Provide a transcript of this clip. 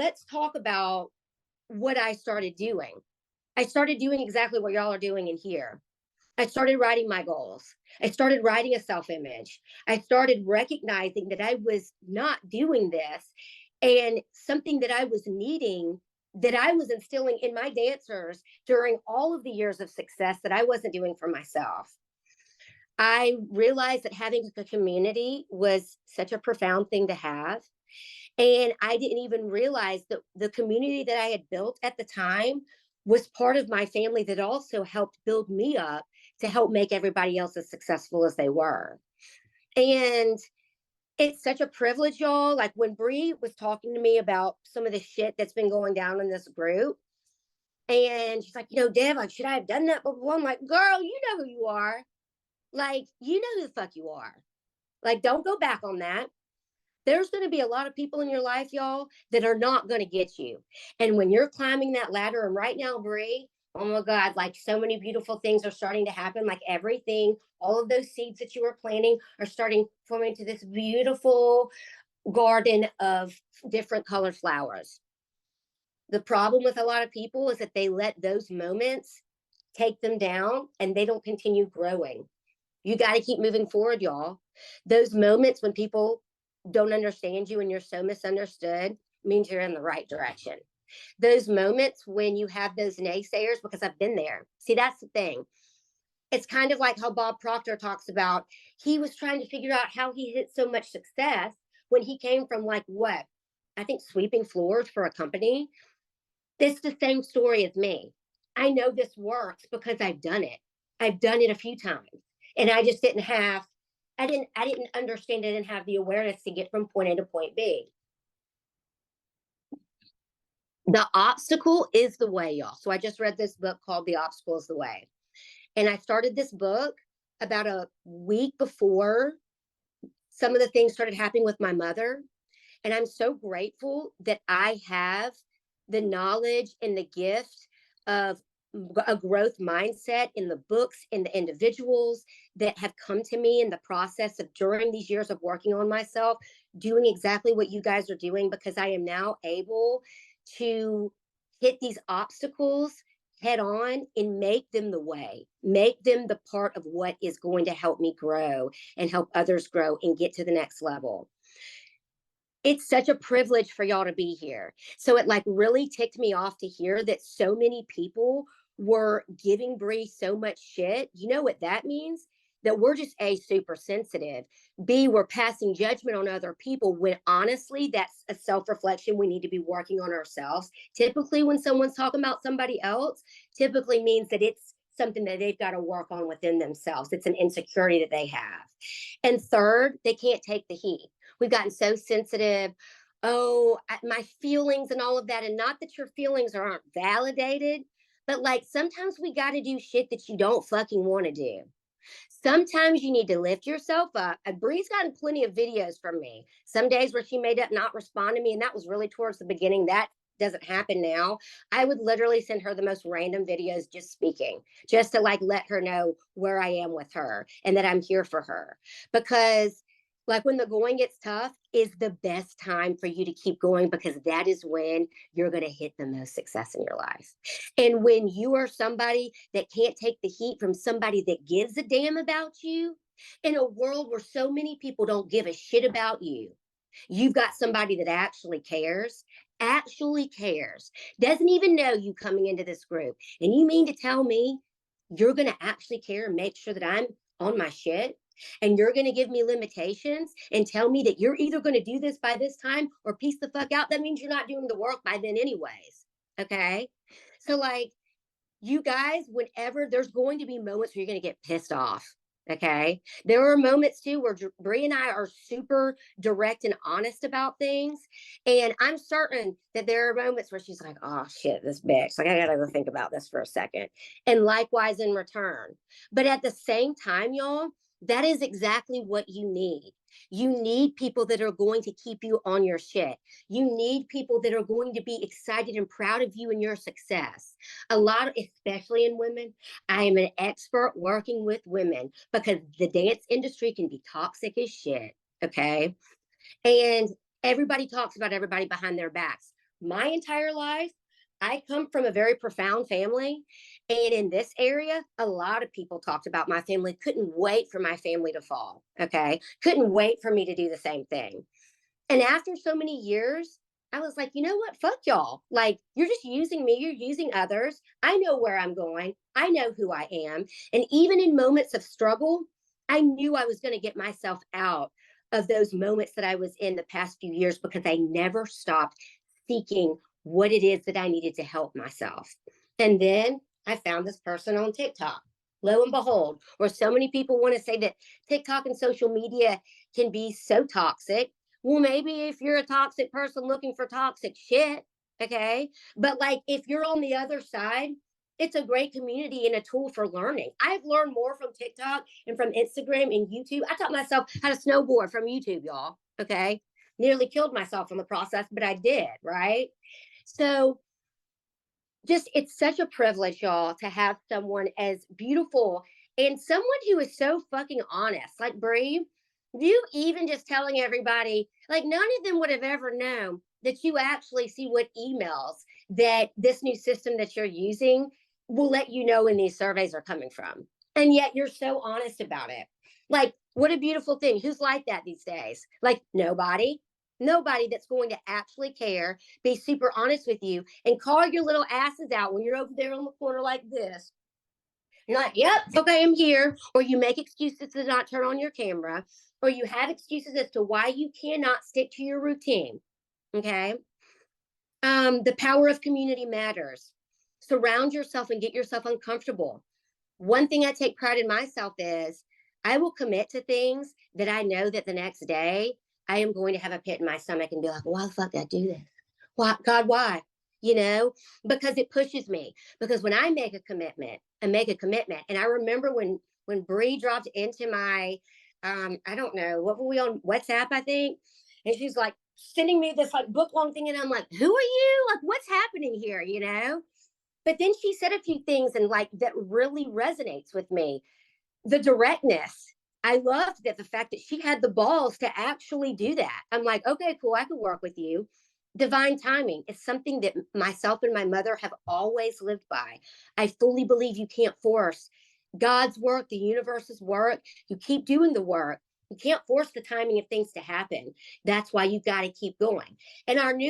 let's talk about what I started doing. I started doing exactly what y'all are doing in here. I started writing my goals. I started writing a self image. I started recognizing that I was not doing this and something that I was needing, that I was instilling in my dancers during all of the years of success that I wasn't doing for myself. I realized that having a community was such a profound thing to have. And I didn't even realize that the community that I had built at the time was part of my family that also helped build me up to help make everybody else as successful as they were. And it's such a privilege, y'all. Like when Bree was talking to me about some of the shit that's been going down in this group, and she's like, Dev, like, should I have done that before? I'm like, girl, you know who you are. Like, you know who the fuck you are. Like, don't go back on that. There's going to be a lot of people in your life, y'all, that are not going to get you. And when you're climbing that ladder, and right now, Bree, oh my God, like so many beautiful things are starting to happen. Like everything, all of those seeds that you were planting are starting forming into this beautiful garden of different colored flowers. The problem with a lot of people is that they let those moments take them down and they don't continue growing. You got to keep moving forward, y'all. Those moments when people don't understand you and you're so misunderstood means you're in the right direction. Those moments when you have those naysayers, because I've been there. See, that's the thing. It's kind of like how Bob Proctor talks about. He was trying to figure out how he hit so much success when he came from like what? I think sweeping floors for a company. It's the same story as me. I know this works because I've done it. I've done it a few times. And I just didn't have I didn't understand. I didn't have the awareness to get from point A to point B. The obstacle is the way, y'all. So I just read this book called The Obstacle is the Way. And I started this book about a week before some of the things started happening with my mother. And I'm so grateful that I have the knowledge and the gift of a growth mindset in the books, in the individuals that have come to me in the process of during these years of working on myself, doing exactly what you guys are doing, because I am now able to hit these obstacles head on and make them the way, make them the part of what is going to help me grow and help others grow and get to the next level. It's such a privilege for y'all to be here. So it like really ticked me off to hear that so many people were giving Bree so much shit. You know what that means? That we're just A, super sensitive. B, we're passing judgment on other people when honestly, that's a self reflection. We need to be working on ourselves. Typically, when someone's talking about somebody else, typically means that it's something that they've got to work on within themselves. It's an insecurity that they have. And third, they can't take the heat. We've gotten so sensitive. Oh, my feelings and all of that. And not that your feelings aren't validated, but like sometimes we got to do shit that you don't fucking want to do. Sometimes you need to lift yourself up. Bree's gotten plenty of videos from me. Some days where she made up not respond to me, and that was really towards the beginning. That doesn't happen now. I would literally send her the most random videos just speaking, just to like let her know where I am with her and that I'm here for her. Because like when the going gets tough is the best time for you to keep going, because that is when you're going to hit the most success in your life. And when you are somebody that can't take the heat from somebody that gives a damn about you, in a world where so many people don't give a shit about you, you've got somebody that actually cares, doesn't even know you coming into this group. And you mean to tell me you're going to actually care and make sure that I'm on my shit? And you're going to give me limitations and tell me that you're either going to do this by this time or piece the fuck out? That means you're not doing the work by then, anyways. Okay. So, like, you guys, whenever there's going to be moments where you're going to get pissed off. Okay. There are moments too where Bree and I are super direct and honest about things. And I'm certain that there are moments where she's like, oh shit, this bitch. Like, I got to go think about this for a second. And likewise in return. But at the same time, y'all, that is exactly what you need. You need people that are going to keep you on your shit. You need people that are going to be excited and proud of you and your success. A lot of, especially in women, I am an expert working with women because the dance industry can be toxic as shit. Okay. And everybody talks about everybody behind their backs. my entire life, I come from a very profound family. And in this area, a lot of people talked about my family, couldn't wait for my family to fall. Okay. Couldn't wait for me to do the same thing. And after so many years, I was like, you know what? Fuck y'all. Like, you're just using me. You're using others. I know where I'm going. I know who I am. And even in moments of struggle, I knew I was going to get myself out of those moments that I was in the past few years because I never stopped seeking what it is that I needed to help myself. And then I found this person on TikTok. Lo and behold, where so many people want to say that TikTok and social media can be so toxic. Well, maybe if you're a toxic person looking for toxic shit, okay? But like if you're on the other side, it's a great community and a tool for learning. I've learned more from TikTok and from Instagram and YouTube. I taught myself how to snowboard from YouTube, y'all, okay? Nearly killed myself in the process, but I did, right? So just it's such a privilege, y'all, to have someone as beautiful and someone who is so fucking honest. Like Bree, you even just telling everybody, like none of them would have ever known that you actually see what emails that this new system that you're using will let you know when these surveys are coming from. And yet you're so honest about it. Like, what a beautiful thing. Who's like that these days? Like, nobody. Nobody that's going to actually care, be super honest with you, and call your little asses out when you're over there on the corner like this. You're like, yep, okay, I'm here. Or you make excuses to not turn on your camera, or you have excuses as to why you cannot stick to your routine. Okay. The power of community matters. Surround yourself and get yourself uncomfortable. One thing I take pride in myself is I will commit to things that I know that the next day I am going to have a pit in my stomach and be like, why the fuck did I do this? Why, God, why? You know, because it pushes me. Because when I make a commitment and make a commitment, and I remember when Bree dropped into my, I don't know, what were we on WhatsApp, I think, and she's like sending me this like book long thing, and I'm like, who are you? Like, what's happening here? You know? But then she said a few things and like that really resonates with me. The directness. I loved that the fact that she had the balls to actually do that. I'm like, okay, cool, I can work with you. Divine timing is something that myself and my mother have always lived by. I fully believe you can't force God's work, the universe's work. You keep doing the work. You can't force the timing of things to happen. That's why you got to keep going. And our new